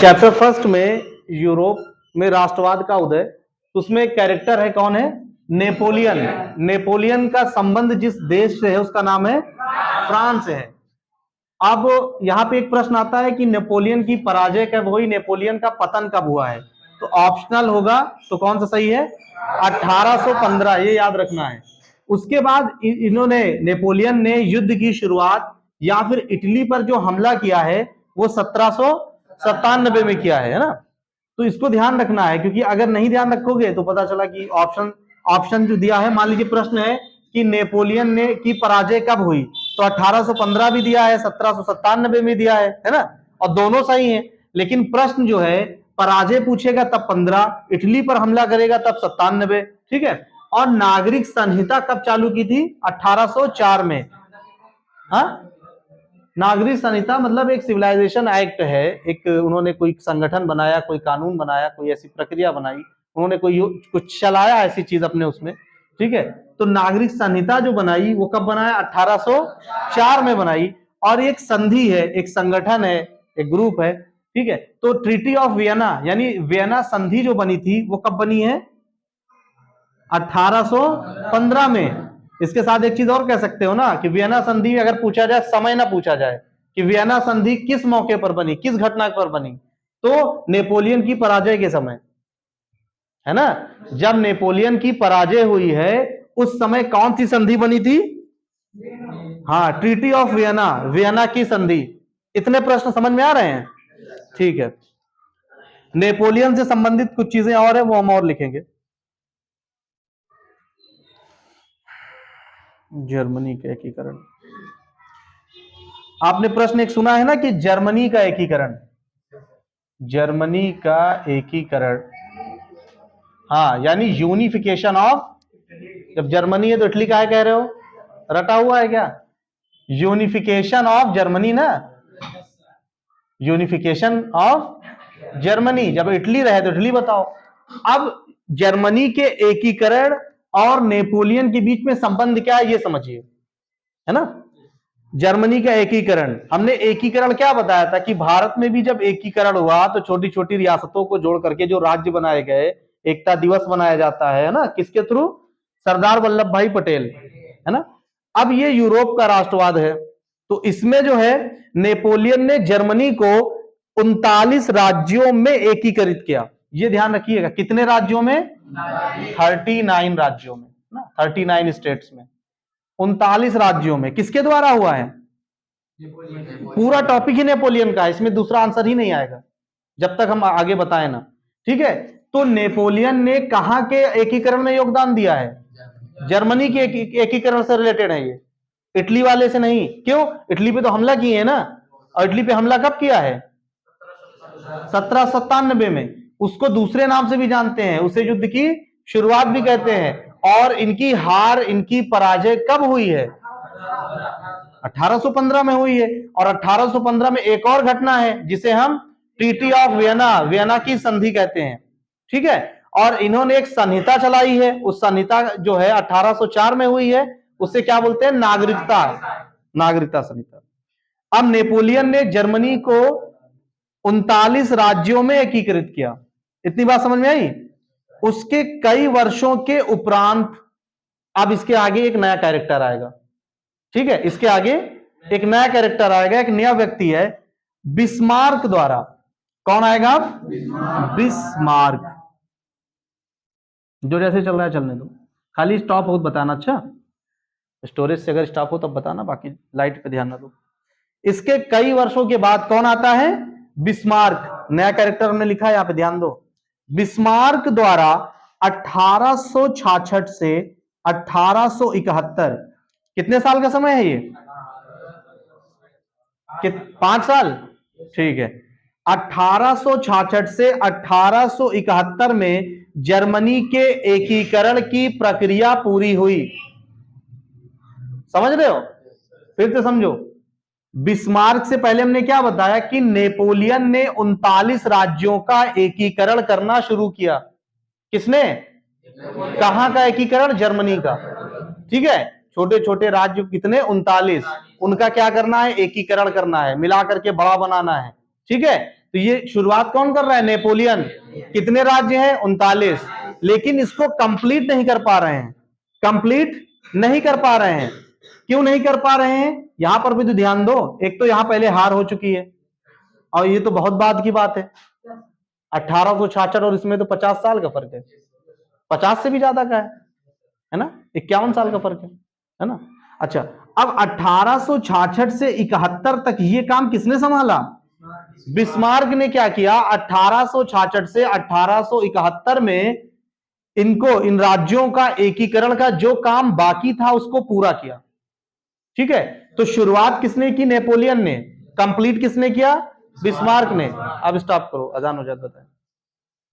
Chapter first में Europe में राष्ट्रवाद का उदय, उसमें एक कैरेक्टर है, कौन है? नेपोलियन। नेपोलियन का संबंध जिस देश से है उसका नाम है फ्रांस है। अब यहां पे एक प्रश्न आता है कि नेपोलियन की पराजय कब हुई, नेपोलियन का पतन कब हुआ है? तो ऑप्शनल होगा, तो कौन सा सही है? 1815, ये याद रखना है। उसके बाद इन्होंने, नेपोलियन ने युद्ध की शुरुआत या फिर इटली पर जो हमला किया है वो 1797 में किया है ना। तो इसको ध्यान रखना है, क्योंकि अगर नहीं ध्यान रखोगे तो पता चला कि ऑप्शन जो दिया है, मान लीजिए प्रश्न है कि नेपोलियन ने की पराजय कब हुई, तो 1815 भी दिया है, 1797 में दिया है ना, और दोनों सही हैं। लेकिन प्रश्न जो है, पराजय पूछेगा तब 15, इटली पर हमला करेगा तब 97, ठीक है। और नागरिक संहिता कब चालू की थी? 1804 में। हाँ, नागरिक संहिता मतलब एक सिविलाइजेशन एक्ट है, एक उन्होंने कोई संगठन बनाया, कोई कानून बनाया, कोई ऐसी प्रक्रिया बनाई, उन्होंने कोई कुछ चलाया ऐसी चीज अपने उसमें, ठीक है। तो नागरिक संहिता जो बनाई वो कब बनाया? 1804 में बनाई। और एक संधि है, एक संगठन है, एक ग्रुप है, ठीक है। तो ट्रीटी ऑफ वियना यानी वियना संधि जो बनी थी वो कब बनी है? 1815 में। इसके साथ एक चीज और कह सकते हो ना कि वियना संधि अगर पूछा जाए, समय ना पूछा जाए कि वियना संधि किस मौके पर बनी, किस घटना पर बनी, तो नेपोलियन की पराजय के समय, है ना। जब नेपोलियन की पराजय हुई है उस समय कौन सी संधि बनी थी? हाँ, ट्रीटी ऑफ वियना, वियना की संधि। इतने प्रश्न समझ में आ रहे हैं? ठीक है। नेपोलियन से संबंधित कुछ चीजें और है, वो हम और लिखेंगे। जर्मनी का एकीकरण, आपने प्रश्न एक सुना है ना कि जर्मनी का एकीकरण, जर्मनी का एकीकरण, हाँ, यानी यूनिफिकेशन ऑफ, जब जर्मनी है तो इटली का है कह रहे हो, रटा हुआ है क्या? यूनिफिकेशन ऑफ जर्मनी ना, यूनिफिकेशन ऑफ जर्मनी। जब इटली रहे तो इटली बताओ। अब जर्मनी के एकीकरण और नेपोलियन के बीच में संबंध क्या है ये समझिए, है ना। जर्मनी का एकीकरण, हमने एकीकरण क्या बताया था कि भारत में भी जब एकीकरण हुआ तो छोटी छोटी रियासतों को जोड़ करके जो राज्य बनाए गए, एकता दिवस मनाया जाता है ना, किसके थ्रू? सरदार वल्लभ भाई पटेल, है ना। अब ये यूरोप का राष्ट्रवाद है, तो इसमें जो है नेपोलियन ने जर्मनी को 39 राज्यों में एकीकृत किया। ये ध्यान रखिएगा, कितने राज्यों में? 39 राज्यों में ना, 39 स्टेट्स में, 39 राज्यों में। किसके द्वारा हुआ है? पूरा टॉपिक ही नेपोलियन का है, इसमें दूसरा आंसर ही नहीं आएगा जब तक हम आगे बताएं ना, ठीक है। तो नेपोलियन ने कहां के एकीकरण में योगदान दिया है? जर्मनी के एकीकरण से रिलेटेड है ये, इटली वाले से नहीं। क्यों? इटली पे तो हमला किए हैं ना, और इटली पे हमला कब किया है? 1797 में। उसको दूसरे नाम से भी जानते हैं, उसे युद्ध की शुरुआत भी कहते हैं। और इनकी हार, इनकी पराजय कब हुई है? 1815 में हुई है। और 1815 में एक और घटना है जिसे हम ट्रीटी ऑफ वियना, वियना की संधि कहते हैं, ठीक है। और इन्होंने एक संहिता चलाई है, उस संहिता जो है 1804 में हुई है, उसे क्या बोलते हैं? नागरिकता संहिता। अब नेपोलियन ने जर्मनी को 39 राज्यों में एकीकृत किया। इतनी बात समझ में आई? उसके कई वर्षों के उपरांत अब इसके आगे एक नया कैरेक्टर आएगा, ठीक है। इसके आगे एक नया कैरेक्टर आएगा, एक नया व्यक्ति है, बिस्मार्क द्वारा। कौन आएगा अब? बिस्मार्क। जो जैसे चल रहा है चलने दो, खाली स्टॉप हो बताना। अच्छा, स्टोरेज से अगर स्टॉप हो तब बताना, बाकी लाइट पे ध्यान ना दो। इसके कई वर्षों के बाद कौन आता है? बिस्मार्क। नया कैरेक्टर हमने लिखा है, यहां पे ध्यान दो। बिस्मार्क द्वारा 1866 से 1871, कितने साल का समय है ये? 5 साल, ठीक है। 1866 से 1871 में जर्मनी के एकीकरण की प्रक्रिया पूरी हुई। समझ रहे हो? फिर से समझो। बिस्मार्क से पहले हमने क्या बताया कि नेपोलियन ने 39 राज्यों का एकीकरण करना शुरू किया। किसने? कहां का एकीकरण? जर्मनी का, ठीक है। छोटे छोटे राज्य कितने? 39। उनका क्या करना है? एकीकरण करना है, मिला करके बड़ा बनाना है, ठीक है। तो ये शुरुआत कौन कर रहा है? नेपोलियन। कितने राज्य हैं? 39। लेकिन इसको कंप्लीट नहीं कर पा रहे हैं, कंप्लीट नहीं कर पा रहे हैं। क्यों नहीं कर पा रहे हैं? यहां पर भी तो ध्यान दो, एक तो यहां पहले हार हो चुकी है, और ये तो बहुत बाद की बात है, 1866 और इसमें तो 50 साल का फर्क है, 50 से भी ज्यादा का है ना, 51 साल का फर्क है ना। अच्छा, अब 1866 से 71 तक ये काम किसने संभाला? बिस्मार्क ने क्या किया? 1866 से 1871 में इनको, इन राज्यों का एकीकरण का जो काम बाकी था उसको पूरा किया। ठीक है, तो शुरुआत किसने की? नेपोलियन ने। कंप्लीट किसने किया? बिस्मार्क ने। अब स्टॉप करो, अजान हो जाता है।